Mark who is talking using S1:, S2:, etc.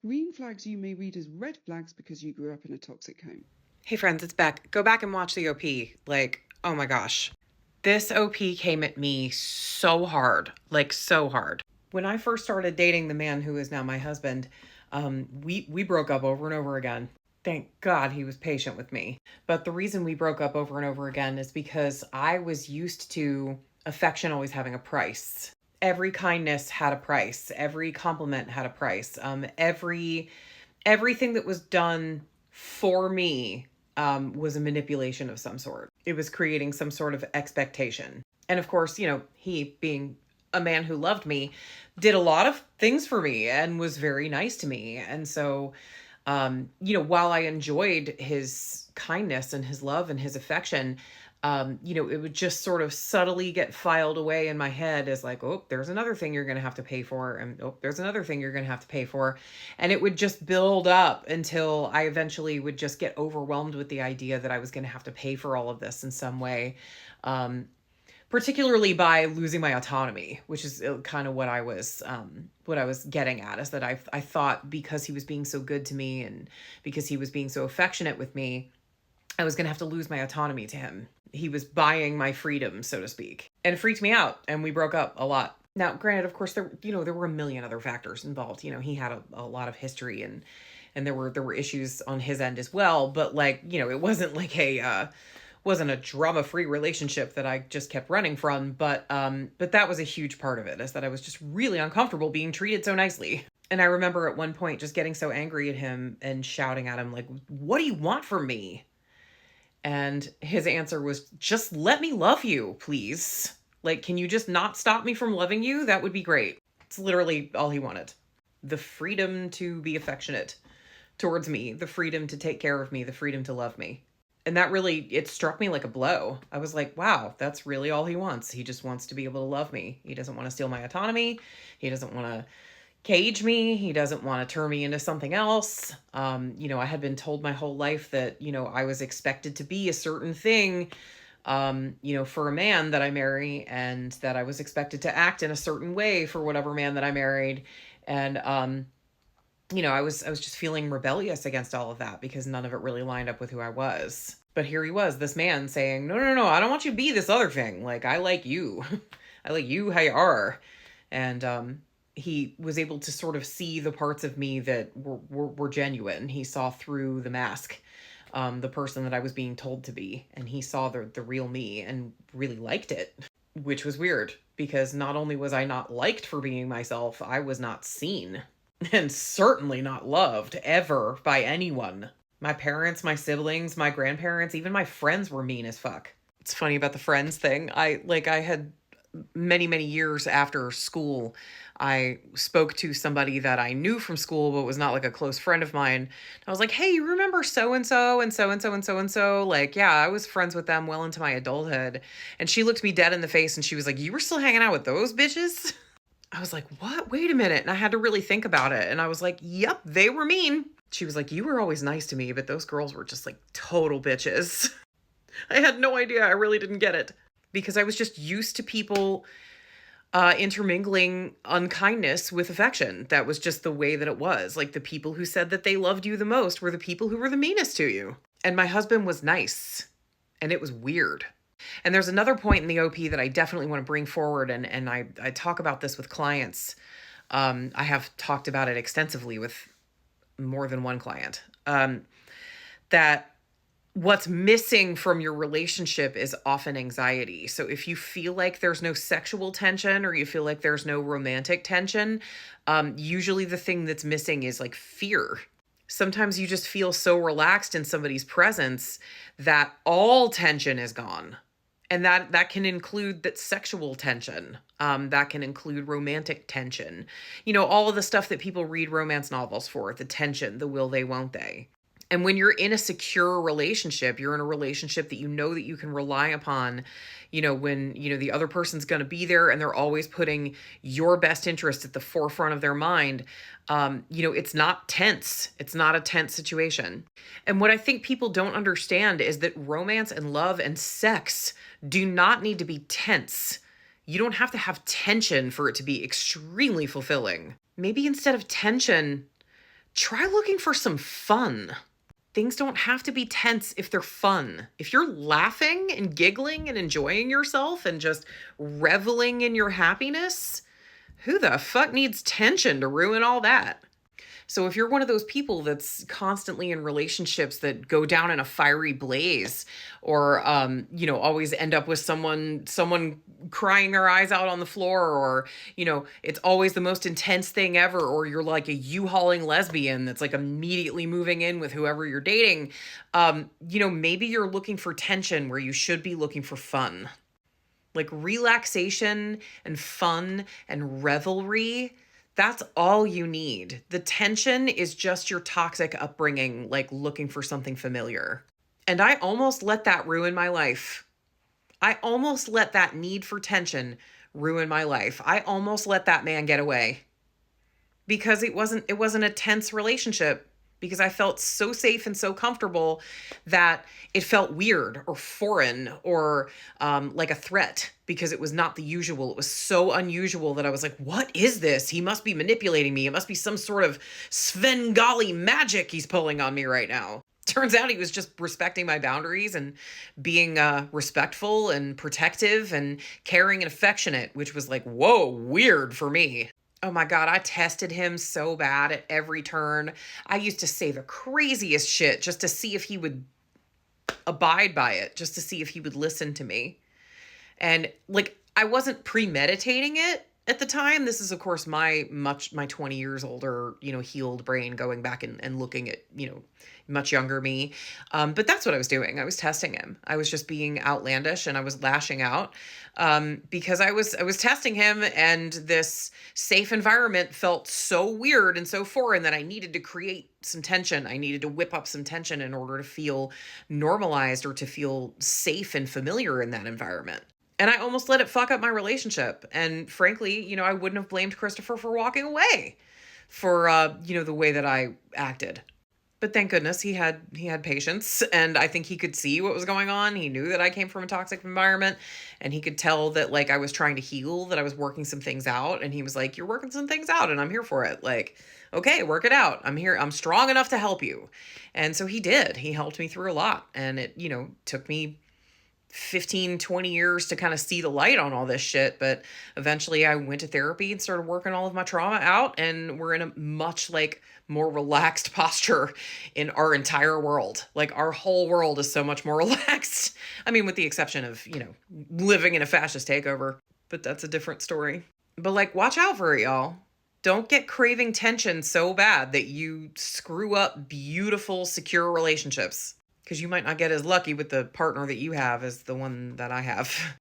S1: Green flags you may read as red flags because you grew up in a toxic home.
S2: Hey friends, it's Beck. Go back and watch the OP. Like, oh my gosh. This OP came at me so hard, like so hard. When I first started dating the man who is now my husband, we broke up over and over again. Thank God he was patient with me. But the reason we broke up over and over again is because I was used to affection always having a price. Every kindness had a price. Every compliment had a price. Everything that was done for me was a manipulation of some sort. It was creating some sort of expectation. And of course, he being a man who loved me did a lot of things for me and was very nice to me. And so, while I enjoyed his kindness and his love and his affection, it would just sort of subtly get filed away in my head as like, oh, there's another thing you're going to have to pay for. And oh, there's another thing you're going to have to pay for. And it would just build up until I eventually would just get overwhelmed with the idea that I was going to have to pay for all of this in some way. Particularly by losing my autonomy, which is kind of what I was getting at, is that I thought because he was being so good to me and because he was being so affectionate with me, I was going to have to lose my autonomy to him. He was buying my freedom, so to speak. And it freaked me out, and we broke up a lot. Now, granted, of course, there were a million other factors involved. He had a lot of history and there were issues on his end as well, but it wasn't like wasn't a drama-free relationship that I just kept running from, but that was a huge part of it, is that I was just really uncomfortable being treated so nicely. And I remember at one point just getting so angry at him and shouting at him, like, "What do you want from me?" And his answer was, "Just let me love you, please. Like, can you just not stop me from loving you? That would be great." It's literally all he wanted. The freedom to be affectionate towards me, the freedom to take care of me, the freedom to love me. And that really, it struck me like a blow. I was like, wow, that's really all he wants. He just wants to be able to love me. He doesn't want to steal my autonomy. He doesn't want to cage me. He doesn't want to turn me into something else. I had been told my whole life that, I was expected to be a certain thing, for a man that I marry, and that I was expected to act in a certain way for whatever man that I married. And, I was just feeling rebellious against all of that because none of it really lined up with who I was. But here he was, this man saying, no, no, no, I don't want you to be this other thing. Like, I like you. I like you how you are. And he was able to sort of see the parts of me that were genuine. He saw through the mask, the person that I was being told to be. And he saw the real me and really liked it, which was weird because not only was I not liked for being myself, I was not seen. And certainly not loved ever by anyone. My parents, my siblings, my grandparents, even my friends were mean as fuck. It's funny about the friends thing. I had many, many years after school, I spoke to somebody that I knew from school, but was not like a close friend of mine. I was like, "Hey, you remember so-and-so and so-and-so and so-and-so?" Like, yeah, I was friends with them well into my adulthood. And she looked me dead in the face and she was like, "You were still hanging out with those bitches?" I was like, "What? Wait a minute." And I had to really think about it. And I was like, "Yep, they were mean." She was like, "You were always nice to me, but those girls were just like total bitches." I had no idea. I really didn't get it because I was just used to people intermingling unkindness with affection. That was just the way that it was. Like the people who said that they loved you the most were the people who were the meanest to you. And my husband was nice, and it was weird. And there's another point in the OP that I definitely want to bring forward, and I talk about this with clients. I have talked about it extensively with more than one client. That what's missing from your relationship is often anxiety. So if you feel like there's no sexual tension or you feel like there's no romantic tension, usually the thing that's missing is like fear. Sometimes you just feel so relaxed in somebody's presence that all tension is gone. And that can include that sexual tension. That can include romantic tension. All of the stuff that people read romance novels for, the tension, the will they, won't they. And when you're in a secure relationship, you're in a relationship that that you can rely upon, when, the other person's going to be there and they're always putting your best interest at the forefront of their mind. It's not tense. It's not a tense situation. And what I think people don't understand is that romance and love and sex do not need to be tense. You don't have to have tension for it to be extremely fulfilling. Maybe instead of tension, try looking for some fun. Things don't have to be tense if they're fun. If you're laughing and giggling and enjoying yourself and just reveling in your happiness, who the fuck needs tension to ruin all that? So if you're one of those people that's constantly in relationships that go down in a fiery blaze, or always end up with someone crying their eyes out on the floor, or it's always the most intense thing ever, or you're like a U-hauling lesbian that's like immediately moving in with whoever you're dating, maybe you're looking for tension where you should be looking for fun. Like relaxation and fun and revelry, that's all you need. The tension is just your toxic upbringing, like looking for something familiar. And I almost let that ruin my life. I almost let that need for tension ruin my life. I almost let that man get away because it wasn't a tense relationship, because I felt so safe and so comfortable that it felt weird or foreign or like a threat, because it was not the usual. It was so unusual that I was like, what is this? He must be manipulating me. It must be some sort of Svengali magic he's pulling on me right now. Turns out he was just respecting my boundaries and being respectful and protective and caring and affectionate, which was like, whoa, weird for me. Oh my God, I tested him so bad at every turn. I used to say the craziest shit just to see if he would abide by it, just to see if he would listen to me. And like, I wasn't premeditating it at the time. This is, of course, my 20 years older, healed brain going back and looking at, much younger me. But that's what I was doing. I was testing him. I was just being outlandish and I was lashing out because I was testing him, and this safe environment felt so weird and so foreign that I needed to create some tension. I needed to whip up some tension in order to feel normalized or to feel safe and familiar in that environment. And I almost let it fuck up my relationship. And frankly, I wouldn't have blamed Christopher for walking away for, the way that I acted. But thank goodness he had patience, and I think he could see what was going on. He knew that I came from a toxic environment, and he could tell that like I was trying to heal, that I was working some things out, and he was like, "You're working some things out and I'm here for it." Like, "Okay, work it out. I'm here. I'm strong enough to help you." And so he did. He helped me through a lot, and it, took me 15, 20 years to kind of see the light on all this shit. But eventually I went to therapy and started working all of my trauma out. And we're in a much like more relaxed posture in our entire world. Like our whole world is so much more relaxed. I mean, with the exception of, living in a fascist takeover, but that's a different story. But like, watch out for it, y'all. Don't get craving tension so bad that you screw up beautiful, secure relationships. Because you might not get as lucky with the partner that you have as the one that I have.